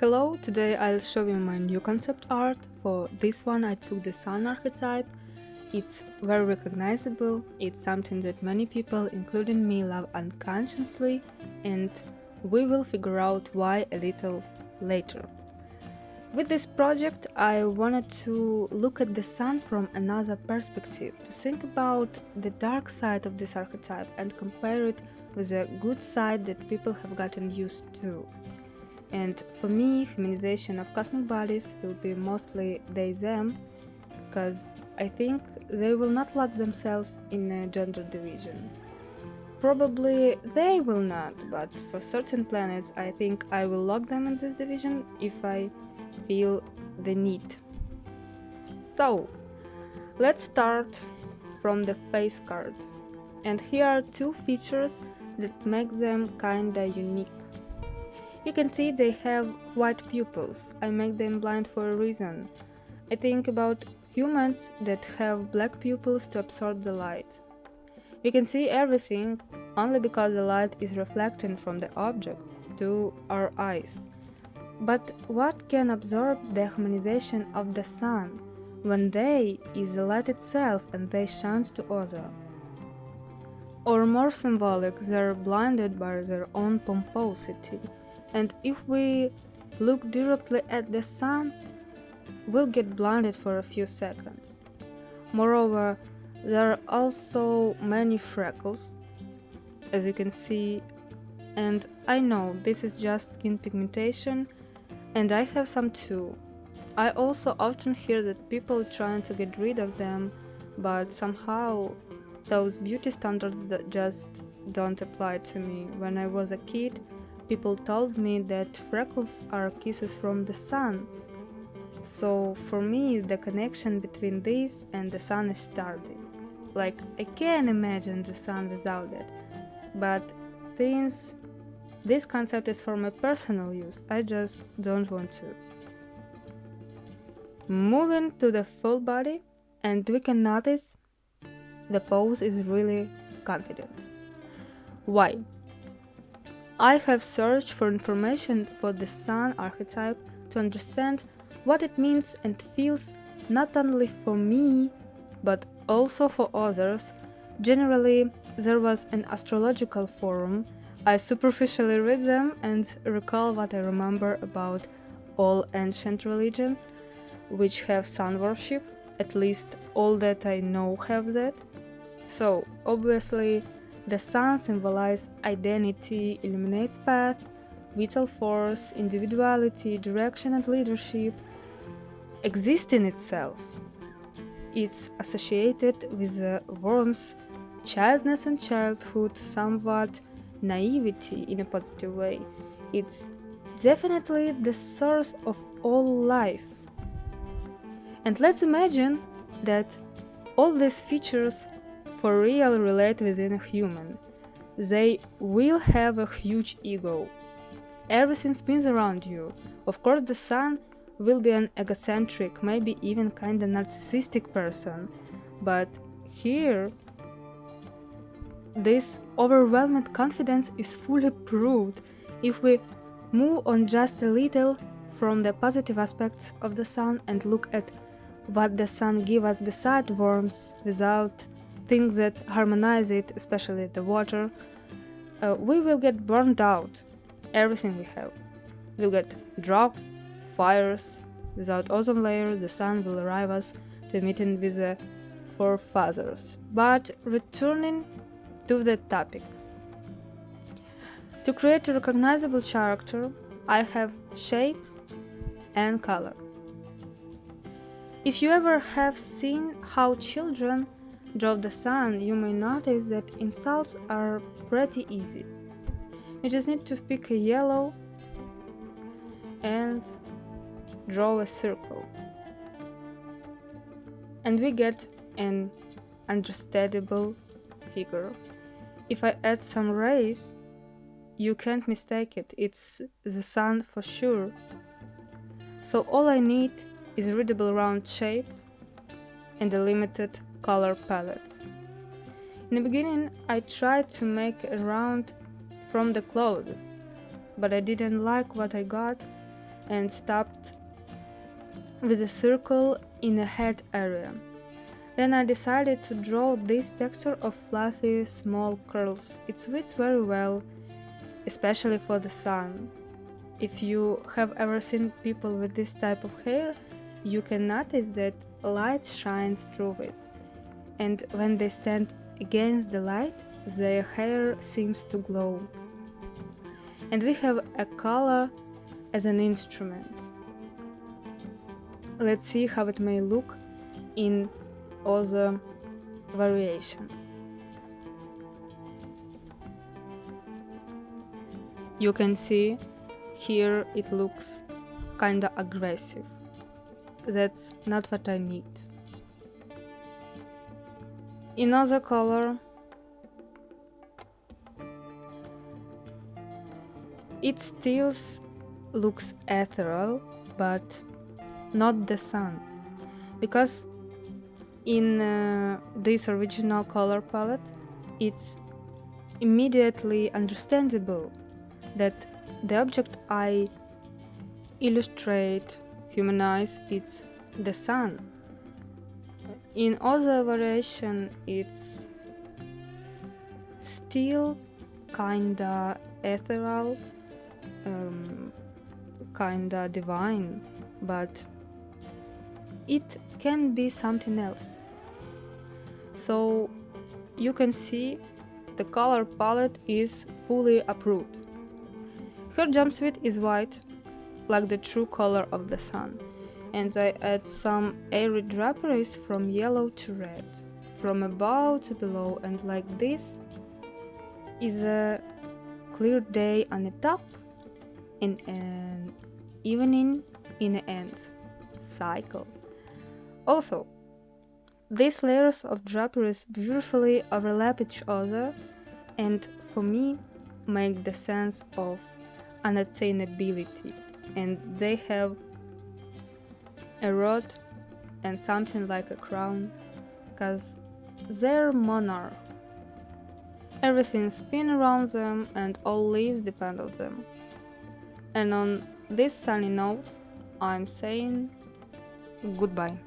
Hello, today I'll show you my new concept art. For this one I took the sun archetype. It's very recognizable, it's something that many people, including me, love unconsciously, and we will figure out why a little later. With this project I wanted to look at the sun from another perspective, to think about the dark side of this archetype and compare it with the good side that people have gotten used to. And for me, humanization of cosmic bodies will be mostly they-them, because I think they will not lock themselves in a gender division. Probably they will not, but for certain planets I think I will lock them in this division if I feel the need. So, let's start from the face card. And here are two features that make them kinda unique. You can see they have white pupils. I make them blind for a reason. I think about humans that have black pupils to absorb the light. We can see everything only because the light is reflecting from the object to our eyes. But what can absorb the humanization of the sun when they is the light itself and they shines to other? Or more symbolic, they're blinded by their own pomposity. And if we look directly at the sun, we'll get blinded for a few seconds. Moreover, there are also many freckles, as you can see, and I know this is just skin pigmentation, and I have some too. I also often hear that people trying to get rid of them, but somehow those beauty standards that just don't apply to me. When I was a kid, people told me that freckles are kisses from the sun. So for me, the connection between this and the sun is starting. Like, I can imagine the sun without it. But since this concept is for my personal use, I just don't want to. Moving to the full body, and we can notice the pose is really confident. Why? I have searched for information for the sun archetype to understand what it means and feels not only for me, but also for others. Generally, there was an astrological forum. I superficially read them and recall what I remember about all ancient religions, which have sun worship. At least all that I know have that. So, obviously, the sun symbolizes identity, illuminates path, vital force, individuality, direction and leadership, existing itself. It's associated with warmth, childness and childhood, somewhat naivety in a positive way. It's definitely the source of all life. And let's imagine that all these features for real relate within a human. They will have a huge ego. Everything spins around you. Of course, the sun will be an egocentric, maybe even kinda narcissistic person. But here, this overwhelming confidence is fully proved if we move on just a little from the positive aspects of the sun and look at what the sun gives us beside warmth, without things that harmonize it, especially the water. We will get burned out, everything we have. We'll get droughts, fires. Without ozone layer, the sun will arrive us to a meeting with the forefathers. But returning to the topic. To create a recognizable character, I have shapes and color. If you ever have seen how children draw the sun, you may notice that insults are pretty easy. You just need to pick a yellow and draw a circle. And we get an understandable figure. If I add some rays, you can't mistake it. It's the sun for sure. So all I need is a readable round shape and a limited color palette. In the beginning, I tried to make a round from the clothes, but I didn't like what I got, and stopped with a circle in the head area. Then I decided to draw this texture of fluffy small curls. It fits very well, especially for the sun. If you have ever seen people with this type of hair, you can notice that light shines through it. And when they stand against the light, their hair seems to glow. And we have a color as an instrument. Let's see how it may look in other variations. You can see here it looks kinda aggressive. That's not what I need. Another color, it still looks ethereal, but not the sun, because in this original color palette it's immediately understandable that the object I illustrate, humanize, it's the sun. In other variation it's still kinda ethereal, kinda divine, but it can be something else. So you can see the color palette is fully approved. Her jumpsuit is white, like the true color of the sun, and I add some airy draperies from yellow to red, from above to below, and like this is a clear day on the top and an evening in the end cycle. Also, these layers of draperies beautifully overlap each other and for me make the sense of unattainability, and they have a rod and something like a crown, cause they're monarchs. Everything spins around them and all leaves depend on them. And on this sunny note, I'm saying goodbye.